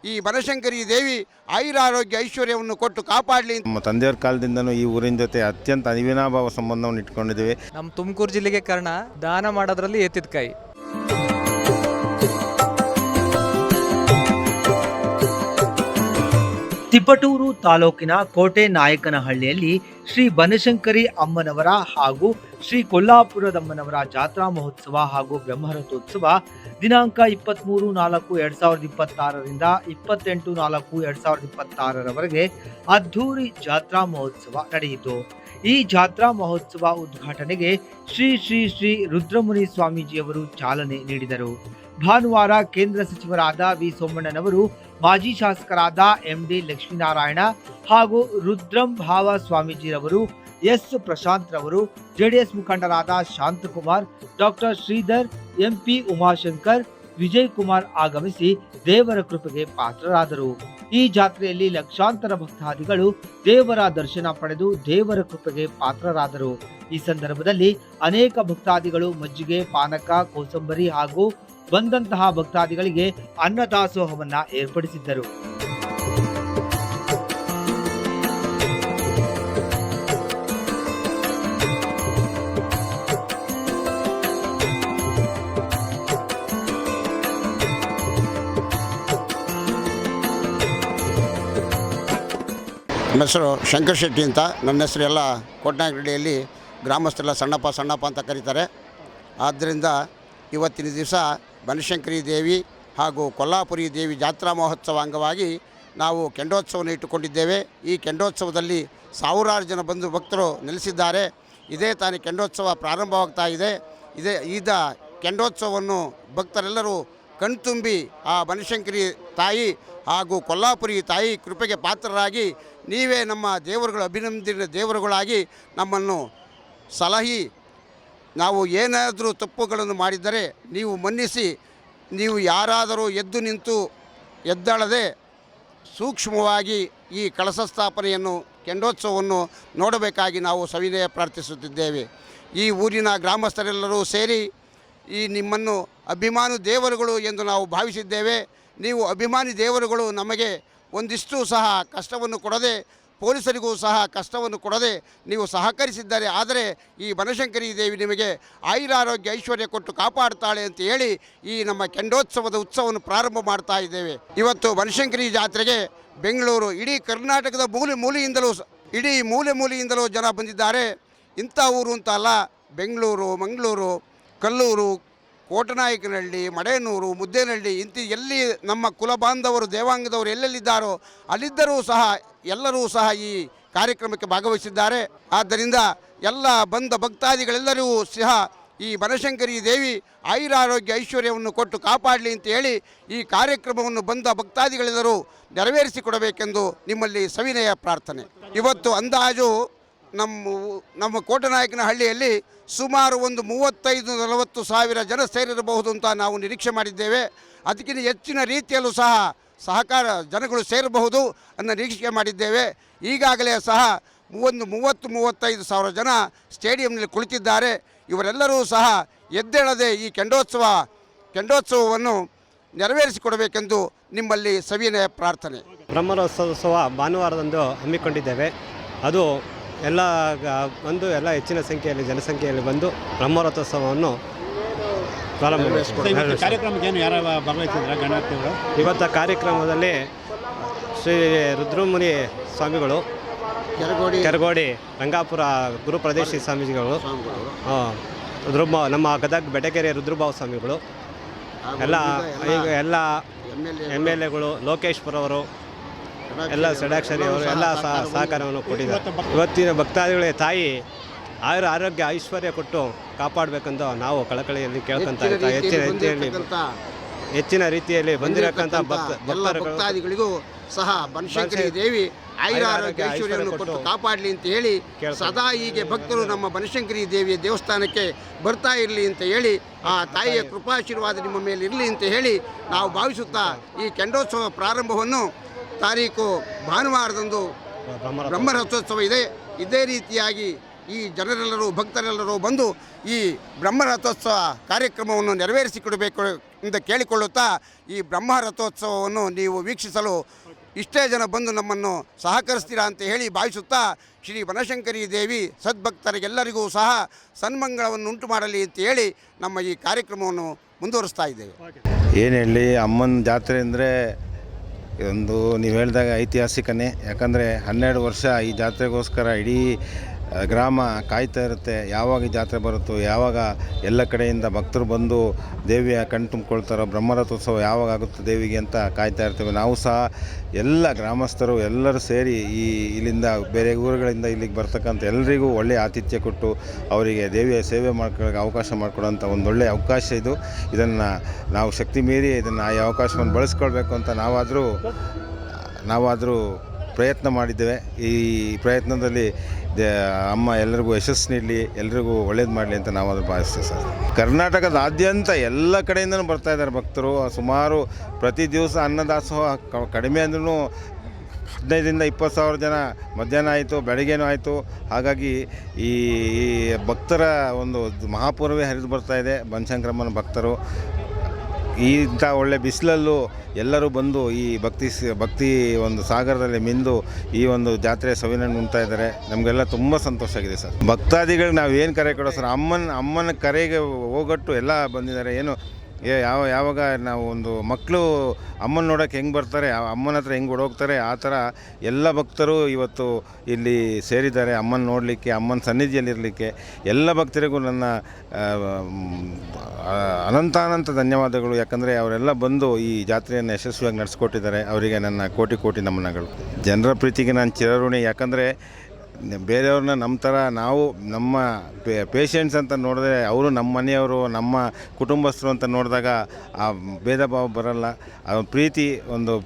ಈ ಬನಶಂಕರಿ ದೇವಿ ಆಯುರಾರೋಗ್ಯ ಐಶ್ವರ್ಯವನ್ನು ಕೊಟ್ಟು ಕಾಪಾಡಲಿ. ನಮ್ಮ ತಂದೆಯವ್ರ ಕಾಲದಿಂದನೂ ಈ ಊರಿನ ಜೊತೆ ಅತ್ಯಂತ ಅವಿನಾಭಾವ ಸಂಬಂಧವನ್ನು ಇಟ್ಕೊಂಡಿದ್ದೀವಿ. ನಮ್ಮ ತುಮಕೂರು ಜಿಲ್ಲೆಗೆ ಕಾರಣ ದಾನ ಮಾಡೋದ್ರಲ್ಲಿ ಎತ್ತಿದ ಕೈ. ತಿಪಟೂರು ತಾಲೂಕಿನ ಕೋಟೆ ನಾಯಕನಹಳ್ಳಿಯಲ್ಲಿ ಶ್ರೀ ಬನಶಂಕರಿ ಅಮ್ಮನವರ ಹಾಗೂ ಶ್ರೀ ಕೊಲ್ಲಾಪುರದಮ್ಮನವರ ಜಾತ್ರಾ ಮಹೋತ್ಸವ ಹಾಗೂ ಬ್ರಹ್ಮರಥೋತ್ಸವ ದಿನಾಂಕ 23/4/2026ರಿಂದ 28/4/2026ರವರೆಗೆ ಅದ್ಧೂರಿ ಜಾತ್ರಾ ಮಹೋತ್ಸವ ನಡೆಯಿತು. ಈ ಜಾತ್ರಾ ಮಹೋತ್ಸವ ಉದ್ಘಾಟನೆಗೆ ಶ್ರೀ ಶ್ರೀ ಶ್ರೀ ರುದ್ರಮುನಿ ಸ್ವಾಮೀಜಿಯವರು ಚಾಲನೆ ನೀಡಿದರು. ಭಾನುವಾರ ಕೇಂದ್ರ ಸಚಿವರಾದ ವಿ ಸೋಮಣ್ಣನವರು, ಮಾಜಿ ಶಾಸಕರಾದ ಎಂಡಿ ಲಕ್ಷ್ಮೀನಾರಾಯಣ ಹಾಗೂ ರುದ್ರಂ ಭಾವ ಸ್ವಾಮೀಜಿರವರು, ಎಸ್ ಪ್ರಶಾಂತ್ ರವರು, ಜೆಡಿಎಸ್ ಮುಖಂಡರಾದ ಶಾಂತಕುಮಾರ್, ಡಾಕ್ಟರ್ ಶ್ರೀಧರ್, ಎಂಪಿ ಉಮಾಶಂಕರ್, ವಿಜಯ್ ಕುಮಾರ್ ಆಗಮಿಸಿ ದೇವರ ಕೃಪೆಗೆ ಪಾತ್ರರಾದರು. ಈ ಜಾತ್ರೆಯಲ್ಲಿ ಲಕ್ಷಾಂತರ ಭಕ್ತಾದಿಗಳು ದೇವರ ದರ್ಶನ ಪಡೆದು ದೇವರ ಕೃಪೆಗೆ ಪಾತ್ರರಾದರು. ಈ ಸಂದರ್ಭದಲ್ಲಿ ಅನೇಕ ಭಕ್ತಾದಿಗಳು ಮಜ್ಜಿಗೆ, ಪಾನಕ, ಕೋಸಂಬರಿ ಹಾಗೂ ಬಂದಂತಹ ಭಕ್ತಾದಿಗಳಿಗೆ ಅನ್ನದಾಸೋಹವನ್ನ ಏರ್ಪಡಿಸಿದ್ದರು. ನನ್ನ ಹೆಸರು ಶಂಕರ್ ಶೆಟ್ಟಿ ಅಂತ. ನನ್ನ ಹೆಸರು ಎಲ್ಲ ಕೋಟನಾಯಕನಹಳ್ಳಿಯಲ್ಲಿ ಗ್ರಾಮಸ್ಥರೆಲ್ಲ ಸಣ್ಣಪ್ಪ ಅಂತ ಕರೀತಾರೆ. ಆದ್ದರಿಂದ ಇವತ್ತಿನ ದಿವಸ ಬನಶಂಕರಿ ದೇವಿ ಹಾಗೂ ಕೊಲ್ಲಾಪುರಿ ದೇವಿ ಜಾತ್ರಾ ಮಹೋತ್ಸವ ಅಂಗವಾಗಿ ನಾವು ಕೆಂಡೋತ್ಸವವನ್ನು ಇಟ್ಟುಕೊಂಡಿದ್ದೇವೆ. ಈ ಕೆಂಡೋತ್ಸವದಲ್ಲಿ ಸಾವಿರಾರು ಜನ ಬಂದು ಭಕ್ತರು ನೆಲೆಸಿದ್ದಾರೆ. ಇದೇ ತಾನೇ ಕೆಂಡೋತ್ಸವ ಪ್ರಾರಂಭವಾಗ್ತಾ ಇದೆ. ಈಗ ಕೆಂಡೋತ್ಸವವನ್ನು ಭಕ್ತರೆಲ್ಲರೂ ಕಣ್ತುಂಬಿ ಆ ಬನಶಂಕರಿ ತಾಯಿ ಹಾಗೂ ಕೊಲ್ಲಾಪುರಿ ತಾಯಿ ಕೃಪೆಗೆ ಪಾತ್ರರಾಗಿ ನೀವೇ ನಮ್ಮ ದೇವರುಗಳು, ಅಭಿನಂದನೆ ದೇವರುಗಳಾಗಿ ನಮ್ಮನ್ನು ಸಲಹಿ ನಾವು ಏನಾದರೂ ತಪ್ಪುಗಳನ್ನು ಮಾಡಿದ್ದರೆ ನೀವು ಮನ್ನಿಸಿ, ನೀವು ಯಾರಾದರೂ ಎದ್ದು ನಿಂತು ಎದ್ದಳದೆ ಸೂಕ್ಷ್ಮವಾಗಿ ಈ ಕಳಶ ಸ್ಥಾಪನೆಯನ್ನು ಕೆಂಡೋತ್ಸವವನ್ನು ನೋಡಬೇಕಾಗಿ ನಾವು ಸವಿನಯ ಪ್ರಾರ್ಥಿಸುತ್ತಿದ್ದೇವೆ. ಈ ಊರಿನ ಗ್ರಾಮಸ್ಥರೆಲ್ಲರೂ ಸೇರಿ ಈ ನಿಮ್ಮನ್ನು ಅಭಿಮಾನಿ ದೇವರುಗಳು ಎಂದು ನಾವು ಭಾವಿಸಿದ್ದೇವೆ. ನೀವು ಅಭಿಮಾನಿ ದೇವರುಗಳು ನಮಗೆ ಒಂದಿಷ್ಟು ಸಹ ಕಷ್ಟವನ್ನು ಕೊಡದೆ, ಪೊಲೀಸರಿಗೂ ಸಹ ಕಷ್ಟವನ್ನು ಕೊಡದೆ ನೀವು ಸಹಕರಿಸಿದ್ದಾರೆ. ಆದರೆ ಈ ಬನಶಂಕರಿ ದೇವಿ ನಿಮಗೆ ಆಯುರಾರೋಗ್ಯ ಐಶ್ವರ್ಯ ಕೊಟ್ಟು ಕಾಪಾಡ್ತಾಳೆ ಅಂತ ಹೇಳಿ ಈ ನಮ್ಮ ಕೆಂಡೋತ್ಸವದ ಉತ್ಸವವನ್ನು ಪ್ರಾರಂಭ ಮಾಡ್ತಾ ಇದ್ದೇವೆ. ಇವತ್ತು ಬನಶಂಕರಿ ಜಾತ್ರೆಗೆ ಬೆಂಗಳೂರು, ಇಡೀ ಕರ್ನಾಟಕದ ಇಡೀ ಮೂಲೆಯಿಂದಲೂ ಜನ ಬಂದಿದ್ದಾರೆ. ಇಂಥ ಊರು ಅಂತ ಅಲ್ಲ, ಬೆಂಗಳೂರು, ಮಂಗಳೂರು, ಕಲ್ಲೂರು, ಕೋಟನಾಯಕನಹಳ್ಳಿ, ಮಡೇನೂರು, ಮುದ್ದೇನಹಳ್ಳಿ ಎಲ್ಲಿ ನಮ್ಮ ಕುಲ ಬಾಂಧವರು ದೇವಾಂಗದವರು ಎಲ್ಲೆಲ್ಲಿದ್ದಾರೋ ಅಲ್ಲಿದ್ದರೂ ಸಹ ಎಲ್ಲರೂ ಸಹ ಈ ಕಾರ್ಯಕ್ರಮಕ್ಕೆ ಭಾಗವಹಿಸಿದ್ದಾರೆ. ಆದ್ದರಿಂದ ಎಲ್ಲ ಬಂದ ಭಕ್ತಾದಿಗಳೆಲ್ಲರೂ ಸಹ ಈ ಬನಶಂಕರಿ ದೇವಿ ಆಯುರಾರೋಗ್ಯ ಐಶ್ವರ್ಯವನ್ನು ಕೊಟ್ಟು ಕಾಪಾಡಲಿ ಅಂತ ಹೇಳಿ ಈ ಕಾರ್ಯಕ್ರಮವನ್ನು ಬಂದ ಭಕ್ತಾದಿಗಳೆಲ್ಲರೂ ನೆರವೇರಿಸಿಕೊಡಬೇಕೆಂದು ನಿಮ್ಮಲ್ಲಿ ಸವಿನಯ ಪ್ರಾರ್ಥನೆ. ಇವತ್ತು ಅಂದಾಜು ನಮ್ಮ ಕೋಟನಾಯಕನಹಳ್ಳಿಯಲ್ಲಿ ಸುಮಾರು ಒಂದು 35-40 ಸಾವಿರ ಜನ ಸೇರಿರಬಹುದು ಅಂತ ನಾವು ನಿರೀಕ್ಷೆ ಮಾಡಿದ್ದೇವೆ. ಅದಕ್ಕಿಂತ ಹೆಚ್ಚಿನ ರೀತಿಯಲ್ಲೂ ಸಹ ಸಹಕಾರ ಜನಗಳು ಸೇರಬಹುದು ಅನ್ನೋ ನಿರೀಕ್ಷೆ ಮಾಡಿದ್ದೇವೆ. ಈಗಾಗಲೇ ಸಹ 30-35 ಸಾವಿರ ಜನ ಸ್ಟೇಡಿಯಂನಲ್ಲಿ ಕುಳಿತಿದ್ದಾರೆ. ಇವರೆಲ್ಲರೂ ಸಹ ಎದ್ದೇಳದೆ ಈ ಕೆಂಡೋತ್ಸವವನ್ನು ನೆರವೇರಿಸಿಕೊಡಬೇಕೆಂದು ನಿಮ್ಮಲ್ಲಿ ಸವಿನಯ ಪ್ರಾರ್ಥನೆ. ಬ್ರಹ್ಮರಥೋತ್ಸವ ಭಾನುವಾರದಂದು ಹಮ್ಮಿಕೊಂಡಿದ್ದೇವೆ. ಅದು ಎಲ್ಲ ಹೆಚ್ಚಿನ ಸಂಖ್ಯೆಯಲ್ಲಿ ಜನಸಂಖ್ಯೆಯಲ್ಲಿ ಬಂದು ಬ್ರಹ್ಮರಥೋತ್ಸವವನ್ನು ಪ್ರಾರಂಭ ಇವತ್ತು ಕಾರ್ಯಕ್ರಮದಲ್ಲಿ ಶ್ರೀ ರುದ್ರಮುನಿ ಸ್ವಾಮಿಗಳು, ಕೆರಗೋಡಿ ರಂಗಾಪುರ ಗುರುಪ್ರದೇಶಿ ಸ್ವಾಮೀಜಿಗಳು, ನಮ್ಮ ಗದಗ ಬೆಟಗೆರೆ ರುದ್ರಭಾವ ಸ್ವಾಮಿಗಳು, ಎಲ್ಲ MLAಗಳು, ಲೋಕೇಶ್ವರವರು, ಎಲ್ಲ ಷಡಾಕ್ಷರಿ ಅವರು ಎಲ್ಲ ಸಹಕಾರವನ್ನು ಕೊಟ್ಟಿದ್ದಾರೆ. ಇವತ್ತಿನ ಭಕ್ತಾದಿಗಳಿಗೆ ತಾಯಿ ಆರೋಗ್ಯ ಐಶ್ವರ್ಯ ಕೊಟ್ಟು ಕಾಪಾಡಬೇಕೆಂದು ನಾವು ಕಳಕಳಿಯಲ್ಲಿ ಕೇಳ್ಕೊಂತ ಹೆಚ್ಚಿನ ರೀತಿಯಲ್ಲಿ ಬಂದಿರತಕ್ಕಂಥ ಭಕ್ತಾದಿಗಳಿಗೂ ಸಹ ಬನಶಂಕರಿ ದೇವಿ ಆಯುರಾರೋಗ್ಯ ಐಶ್ವರ್ಯವನ್ನು ಕೊಟ್ಟು ಕಾಪಾಡಲಿ ಅಂತ ಹೇಳಿ ಸದಾ ಹೀಗೆ ಭಕ್ತರು ನಮ್ಮ ಬನಶಂಕರಿ ದೇವಿಯ ದೇವಸ್ಥಾನಕ್ಕೆ ಬರ್ತಾ ಇರಲಿ ಅಂತ ಹೇಳಿ ಆ ತಾಯಿಯ ಕೃಪಾಶೀರ್ವಾದ ನಿಮ್ಮ ಮೇಲೆ ಇರಲಿ ಅಂತ ಹೇಳಿ ನಾವು ಭಾವಿಸುತ್ತಾ ಈ ಕೆಂಡೋತ್ಸವ ಪ್ರಾರಂಭವನ್ನು ತಾರೀಕು ಭಾನುವಾರದಂದು ಬ್ರಹ್ಮರಥೋತ್ಸವ ಇದೆ. ಇದೇ ರೀತಿಯಾಗಿ ಈ ಜನರೆಲ್ಲರೂ ಭಕ್ತರೆಲ್ಲರೂ ಬಂದು ಈ ಬ್ರಹ್ಮರಥೋತ್ಸವ ಕಾರ್ಯಕ್ರಮವನ್ನು ನೆರವೇರಿಸಿಕೊಡಬೇಕು ಎಂದು ಕೇಳಿಕೊಳ್ಳುತ್ತಾ ಈ ಬ್ರಹ್ಮರಥೋತ್ಸವವನ್ನು ನೀವು ವೀಕ್ಷಿಸಲು ಇಷ್ಟೇ ಜನ ಬಂದು ನಮ್ಮನ್ನು ಸಹಕರಿಸ್ತೀರಾ ಅಂತ ಹೇಳಿ ಭಾವಿಸುತ್ತಾ ಶ್ರೀ ಬನಶಂಕರಿ ದೇವಿ ಸದ್ಭಕ್ತರಿಗೆಲ್ಲರಿಗೂ ಸಹ ಸನ್ಮಂಗಳವನ್ನು ಉಂಟು ಮಾಡಲಿ ಅಂತ ಹೇಳಿ ನಮ್ಮ ಈ ಕಾರ್ಯಕ್ರಮವನ್ನು ಮುಂದುವರಿಸ್ತಾ ಇದ್ದೇವೆ. ಏನು ಹೇಳಿ, ಅಮ್ಮನ ಜಾತ್ರೆ ಅಂದರೆ ಒಂದು ನೀವು ಹೇಳಿದಾಗ ಐತಿಹಾಸಿಕನೇ. ಯಾಕಂದರೆ 12 ವರ್ಷ ಈ ಜಾತ್ರೆಗೋಸ್ಕರ ಇಡೀ ಗ್ರಾಮ ಕಾಯ್ತಾ ಇರುತ್ತೆ. ಯಾವಾಗ ಈ ಜಾತ್ರೆ ಬರುತ್ತೋ, ಯಾವಾಗ ಎಲ್ಲ ಕಡೆಯಿಂದ ಭಕ್ತರು ಬಂದು ದೇವಿಯ ಕಣ್ ತುಂಬಿಕೊಳ್ತಾರೋ, ಬ್ರಹ್ಮರಥೋತ್ಸವ ಯಾವಾಗ ಆಗುತ್ತೆ ದೇವಿಗೆ ಅಂತ ಕಾಯ್ತಾ ಇರ್ತೇವೆ. ನಾವು ಸಹ ಎಲ್ಲ ಗ್ರಾಮಸ್ಥರು ಎಲ್ಲರೂ ಸೇರಿ ಇಲ್ಲಿಂದ ಬೇರೆ ಊರುಗಳಿಂದ ಇಲ್ಲಿಗೆ ಬರ್ತಕ್ಕಂಥ ಎಲ್ಲರಿಗೂ ಒಳ್ಳೆಯ ಆತಿಥ್ಯ ಕೊಟ್ಟು ಅವರಿಗೆ ದೇವಿಯ ಸೇವೆ ಮಾಡ್ಕೊಳ್ಳೋಕೆ ಅವಕಾಶ ಮಾಡಿಕೊಡೋಂಥ ಒಂದು ಒಳ್ಳೆಯ ಅವಕಾಶ ಇದು. ಇದನ್ನು ನಾವು ಶಕ್ತಿ ಮೀರಿ ಇದನ್ನು ಈ ಅವಕಾಶವನ್ನು ಬಳಸ್ಕೊಳ್ಬೇಕು ಅಂತ ನಾವಾದರೂ ಪ್ರಯತ್ನ ಮಾಡಿದ್ದೇವೆ. ಈ ಪ್ರಯತ್ನದಲ್ಲಿ ಅಮ್ಮ ಎಲ್ಲರಿಗೂ ಯಶಸ್ಸು ನೀಡಲಿ, ಎಲ್ರಿಗೂ ಒಳ್ಳೇದು ಮಾಡಲಿ ಅಂತ ನಾವು ಅದನ್ನು ಭಾವಿಸ್ತೇವೆ ಸರ್. ಕರ್ನಾಟಕದಾದ್ಯಂತ ಎಲ್ಲ ಕಡೆಯಿಂದಲೂ ಬರ್ತಾಯಿದ್ದಾರೆ ಭಕ್ತರು. ಸುಮಾರು ಪ್ರತಿ ದಿವಸ ಅನ್ನದಾಸೋಹ ಕಡಿಮೆ ಅಂದ್ರೂ 15,000 20,000 ಜನ ಮಧ್ಯಾಹ್ನ ಆಯಿತು, ಬೆಳಗ್ಗೆನೂ ಆಯಿತು. ಹಾಗಾಗಿ ಈ ಭಕ್ತರ ಒಂದು ಮಹಾಪೂರ್ವೇ ಹರಿದು ಬರ್ತಾಯಿದೆ. ಬನಶಂಕರಮ್ಮನ ಭಕ್ತರು ಇಂಥ ಒಳ್ಳೆ ಬಿಸಿಲಲ್ಲೂ ಎಲ್ಲರೂ ಬಂದು ಈ ಭಕ್ತಿ ಒಂದು ಸಾಗರದಲ್ಲಿ ಮಿಂದು ಈ ಒಂದು ಜಾತ್ರೆ ಸವಿನನ್ನು ಉಣ್ತಾ ಇದ್ದಾರೆ. ನಮಗೆಲ್ಲ ತುಂಬ ಸಂತೋಷ ಆಗಿದೆ ಸರ್. ಭಕ್ತಾದಿಗಳಿಗೆ ನಾವು ಏನು ಕರೆ ಕೊಡೋ ಸರ್, ಅಮ್ಮನ ಕರೆಗೆ ಹೋಗಟ್ಟು ಎಲ್ಲ ಬಂದಿದ್ದಾರೆ. ಏನು ಯಾವಾಗ ನಾವು ಒಂದು ಮಕ್ಕಳು ಅಮ್ಮನ ನೋಡೋಕ್ಕೆ ಹೆಂಗೆ ಬರ್ತಾರೆ, ಅಮ್ಮನ ಹತ್ರ ಹೆಂಗೆ ಓಡೋಗ್ತಾರೆ, ಆ ಥರ ಎಲ್ಲ ಭಕ್ತರು ಇವತ್ತು ಇಲ್ಲಿ ಸೇರಿದ್ದಾರೆ ಅಮ್ಮನ ನೋಡಲಿಕ್ಕೆ, ಅಮ್ಮನ ಸನ್ನಿಧಿಯಲ್ಲಿರಲಿಕ್ಕೆ. ಎಲ್ಲ ಭಕ್ತರಿಗೂ ನನ್ನ ಅನಂತ ಧನ್ಯವಾದಗಳು. ಯಾಕಂದರೆ ಅವರೆಲ್ಲ ಬಂದು ಈ ಜಾತ್ರೆಯನ್ನು ಯಶಸ್ವಿಯಾಗಿ ನಡೆಸ್ಕೊಟ್ಟಿದ್ದಾರೆ. ಅವರಿಗೆ ನನ್ನ ಕೋಟಿ ನಮನಗಳು. ಜನರ ಪ್ರೀತಿಗೆ ನಾನು ಚಿರಋಣಿ. ಯಾಕಂದರೆ ಬೇರೆಯವ್ರನ್ನ ನಮ್ಮ ಥರ ನಾವು ನಮ್ಮ ಪೇಷಂಟ್ಸ್ ಅಂತ ನೋಡಿದ್ರೆ ಅವರು ನಮ್ಮ ಮನೆಯವರು, ನಮ್ಮ ಕುಟುಂಬಸ್ಥರು ಅಂತ ನೋಡಿದಾಗ ಆ ಭೇದ ಭಾವ ಬರಲ್ಲ. ಆ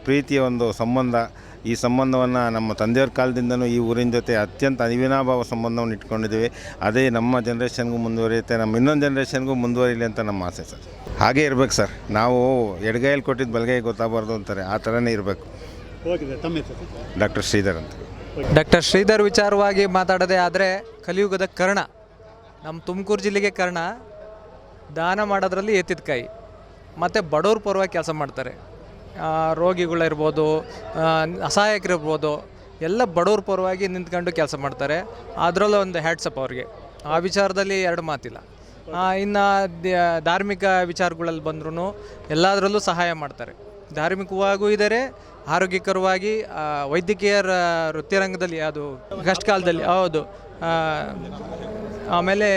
ಪ್ರೀತಿಯ ಒಂದು ಸಂಬಂಧ. ಈ ಸಂಬಂಧವನ್ನು ನಮ್ಮ ತಂದೆಯವ್ರ ಕಾಲದಿಂದನೂ ಈ ಊರಿನ ಜೊತೆ ಅತ್ಯಂತ ಅವಿನಾಭಾವ ಸಂಬಂಧವನ್ನು ಇಟ್ಕೊಂಡಿದ್ದೀವಿ. ಅದೇ ನಮ್ಮ ಜನ್ರೇಷನ್ಗೂ ಮುಂದುವರಿಯುತ್ತೆ, ನಮ್ಮ ಇನ್ನೊಂದು ಜನ್ರೇಷನ್ಗೂ ಮುಂದುವರಿಲಿ ಅಂತ ನಮ್ಮ ಆಸೆ ಸರ್. ಹಾಗೇ ಇರಬೇಕು ಸರ್. ನಾವು ಎಡಗೈಯಲ್ಲಿ ಕೊಟ್ಟಿದ್ದು ಬಲಗೈ ಗೊತ್ತಾಗಬಾರ್ದು ಅಂತಾರೆ, ಆ ಥರನೇ ಇರಬೇಕು. ಡಾಕ್ಟರ್ ಶ್ರೀಧರ್ ಅಂತ. ಡಾಕ್ಟರ್ ಶ್ರೀಧರ್ ವಿಚಾರವಾಗಿ ಮಾತಾಡೋದೇ ಆದರೆ, ಕಲಿಯುಗದ ಕರ್ಣ, ನಮ್ಮ ತುಮಕೂರು ಜಿಲ್ಲೆಗೆ ಕರ್ಣ, ದಾನ ಮಾಡೋದ್ರಲ್ಲಿ ಎತ್ತಿದ ಕೈ, ಮತ್ತು ಬಡವ್ರ ಪರವಾಗಿ ಕೆಲಸ ಮಾಡ್ತಾರೆ. ರೋಗಿಗಳಿರ್ಬೋದು, ಅಸಹಾಯಕರಿರ್ಬೋದು, ಎಲ್ಲ ಬಡವ್ರ ಪರವಾಗಿ ನಿಂತ್ಕೊಂಡು ಕೆಲಸ ಮಾಡ್ತಾರೆ. ಅದರಲ್ಲೂ ಒಂದು ಹ್ಯಾಟ್ಸಪ್ ಅವ್ರಿಗೆ. ಆ ವಿಚಾರದಲ್ಲಿ ಎರಡು ಮಾತಿಲ್ಲ. ಇನ್ನು ಧಾರ್ಮಿಕ ವಿಚಾರಗಳಲ್ಲಿ ಬಂದ್ರೂ ಎಲ್ಲದರಲ್ಲೂ ಸಹಾಯ ಮಾಡ್ತಾರೆ. ಧಾರ್ಮಿಕವಾಗೂ ಇದ್ದಾರೆ, ಆರೋಗ್ಯಕರವಾಗಿ ವೈದ್ಯಕೀಯ ವೃತ್ತಿರಂಗದಲ್ಲಿ ಅದು ಕಷ್ಟ ಕಾಲದಲ್ಲಿ ಹೌದು. ಆಮೇಲೆ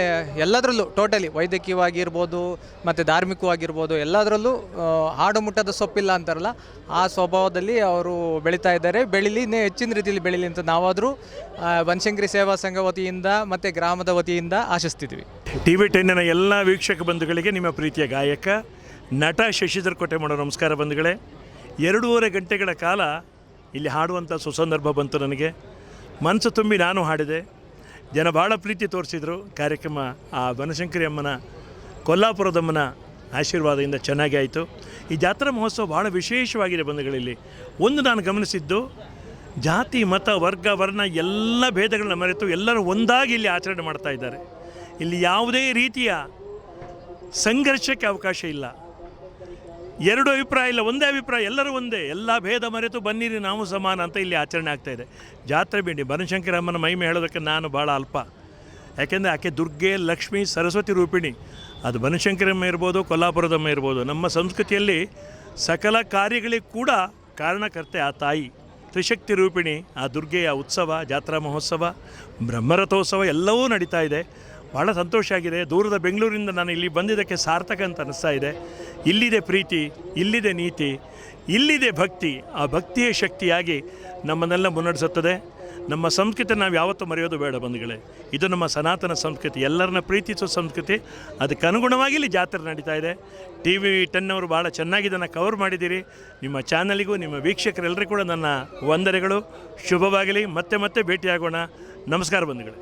ಎಲ್ಲದರಲ್ಲೂ ಟೋಟಲಿ ವೈದ್ಯಕೀಯವಾಗಿ ಇರ್ಬೋದು ಮತ್ತು ಧಾರ್ಮಿಕವಾಗಿರ್ಬೋದು, ಎಲ್ಲದರಲ್ಲೂ ಹಾಡು ಮುಟ್ಟದ ಸೊಪ್ಪಿಲ್ಲ ಅಂತಾರಲ್ಲ, ಆ ಸ್ವಭಾವದಲ್ಲಿ ಅವರು ಬೆಳೀತಾ ಇದ್ದಾರೆ. ಬೆಳೀಲಿ, ಹೆಚ್ಚಿನ ರೀತಿಯಲ್ಲಿ ಬೆಳೀಲಿ ಅಂತ ನಾವಾದರೂ ಬನಶಂಕರಿ ಸೇವಾ ಸಂಘ ವತಿಯಿಂದ ಮತ್ತು ಗ್ರಾಮದ ವತಿಯಿಂದ ಆಶಿಸ್ತಿದ್ವಿ. TV10 ಎಲ್ಲ ವೀಕ್ಷಕ ಬಂಧುಗಳಿಗೆ ನಿಮ್ಮ ಪ್ರೀತಿಯ ಗಾಯಕ ನಟ ಶಶಿಧರ್ ಕೋಟೆ ಮಾಡೋ ನಮಸ್ಕಾರ ಬಂಧುಗಳೇ. 2.5 ಗಂಟೆಗಳ ಕಾಲ ಇಲ್ಲಿ ಹಾಡುವಂಥ ಸುಸಂದರ್ಭ ಬಂತು ನನಗೆ. ಮನಸ್ಸು ತುಂಬಿ ನಾನು ಹಾಡಿದೆ. ಜನ ಭಾಳ ಪ್ರೀತಿ ತೋರಿಸಿದರು. ಕಾರ್ಯಕ್ರಮ ಆ ಬನಶಂಕರಿ ಅಮ್ಮನ, ಕೊಲ್ಲಾಪುರದಮ್ಮನ ಆಶೀರ್ವಾದದಿಂದ ಚೆನ್ನಾಗಿ ಆಯಿತು. ಈ ಜಾತ್ರಾ ಮಹೋತ್ಸವ ಭಾಳ ವಿಶೇಷವಾಗಿದೆ ಬಂಧುಗಳಲ್ಲಿ. ಒಂದು ನಾನು ಗಮನಿಸಿದ್ದು, ಜಾತಿ ಮತ ವರ್ಗ ವರ್ಣ ಎಲ್ಲ ಭೇದಗಳನ್ನ ಮರೆತು ಎಲ್ಲರೂ ಒಂದಾಗಿ ಇಲ್ಲಿ ಆಚರಣೆ ಮಾಡ್ತಾ ಇದ್ದಾರೆ. ಇಲ್ಲಿ ಯಾವುದೇ ರೀತಿಯ ಸಂಘರ್ಷಕ್ಕೆ ಅವಕಾಶ ಇಲ್ಲ. ಎರಡು ಅಭಿಪ್ರಾಯ ಇಲ್ಲ, ಒಂದೇ ಅಭಿಪ್ರಾಯ, ಎಲ್ಲರೂ ಒಂದೇ. ಎಲ್ಲ ಭೇದ ಮರೆತು ಬನ್ನಿರಿ ನಾವು ಸಮಾನ ಅಂತ ಇಲ್ಲಿ ಆಚರಣೆ ಆಗ್ತಾಯಿದೆ. ಜಾತ್ರೆ ಬೇಡಿ ಬನಶಂಕರಿ ಅಮ್ಮನ ಮಹಿಮೆ ಹೇಳೋದಕ್ಕೆ ನಾನು ಭಾಳ ಅಲ್ಪ. ಯಾಕೆಂದರೆ ಆಕೆ ದುರ್ಗೆ, ಲಕ್ಷ್ಮೀ, ಸರಸ್ವತಿ ರೂಪಿಣಿ. ಅದು ಬನಶಂಕರಮ್ಮ ಇರ್ಬೋದು, ಕೊಲ್ಲಾಪುರದಮ್ಮ ಇರ್ಬೋದು. ನಮ್ಮ ಸಂಸ್ಕೃತಿಯಲ್ಲಿ ಸಕಲ ಕಾರ್ಯಗಳಿಗೆ ಕೂಡ ಕಾರಣಕರ್ತೆ ಆ ತಾಯಿ, ತ್ರಿಶಕ್ತಿ ರೂಪಿಣಿ. ಆ ದುರ್ಗೆಯ ಉತ್ಸವ, ಜಾತ್ರಾ ಮಹೋತ್ಸವ, ಬ್ರಹ್ಮರಥೋತ್ಸವ ಎಲ್ಲವೂ ನಡೀತಾ ಇದೆ. ಭಾಳ ಸಂತೋಷ ಆಗಿದೆ. ದೂರದ ಬೆಂಗಳೂರಿಂದ ನಾನು ಇಲ್ಲಿ ಬಂದಿದ್ದಕ್ಕೆ ಸಾರ್ಥಕ ಅಂತ ಅನ್ನಿಸ್ತಾ ಇದೆ. ಇಲ್ಲಿದೆ ಪ್ರೀತಿ, ಇಲ್ಲಿದೆ ನೀತಿ, ಇಲ್ಲಿದೆ ಭಕ್ತಿ. ಆ ಭಕ್ತಿಯೇ ಶಕ್ತಿಯಾಗಿ ನಮ್ಮನ್ನೆಲ್ಲ ಮುನ್ನಡೆಸುತ್ತದೆ. ನಮ್ಮ ಸಂಸ್ಕೃತಿ ನಾವು ಯಾವತ್ತೂ ಮರೆಯೋದು ಬೇಡ ಬಂಧುಗಳೇ. ಇದು ನಮ್ಮ ಸನಾತನ ಸಂಸ್ಕೃತಿ, ಎಲ್ಲರನ್ನ ಪ್ರೀತಿಸುವ ಸಂಸ್ಕೃತಿ. ಅದಕ್ಕೆ ಅನುಗುಣವಾಗಿ ಇಲ್ಲಿ ಜಾತ್ರೆ ನಡೀತಾ ಇದೆ. TV10 ಅವರು ಭಾಳ ಚೆನ್ನಾಗಿ ಇದನ್ನು ಕವರ್ ಮಾಡಿದ್ದೀರಿ. ನಿಮ್ಮ ಚಾನಲಿಗೂ ನಿಮ್ಮ ವೀಕ್ಷಕರೆಲ್ಲರಿಗೂ ಕೂಡ ನನ್ನ ವಂದನೆಗಳು. ಶುಭವಾಗಲಿ. ಮತ್ತೆ ಭೇಟಿಯಾಗೋಣ. ನಮಸ್ಕಾರ ಬಂಧುಗಳೇ.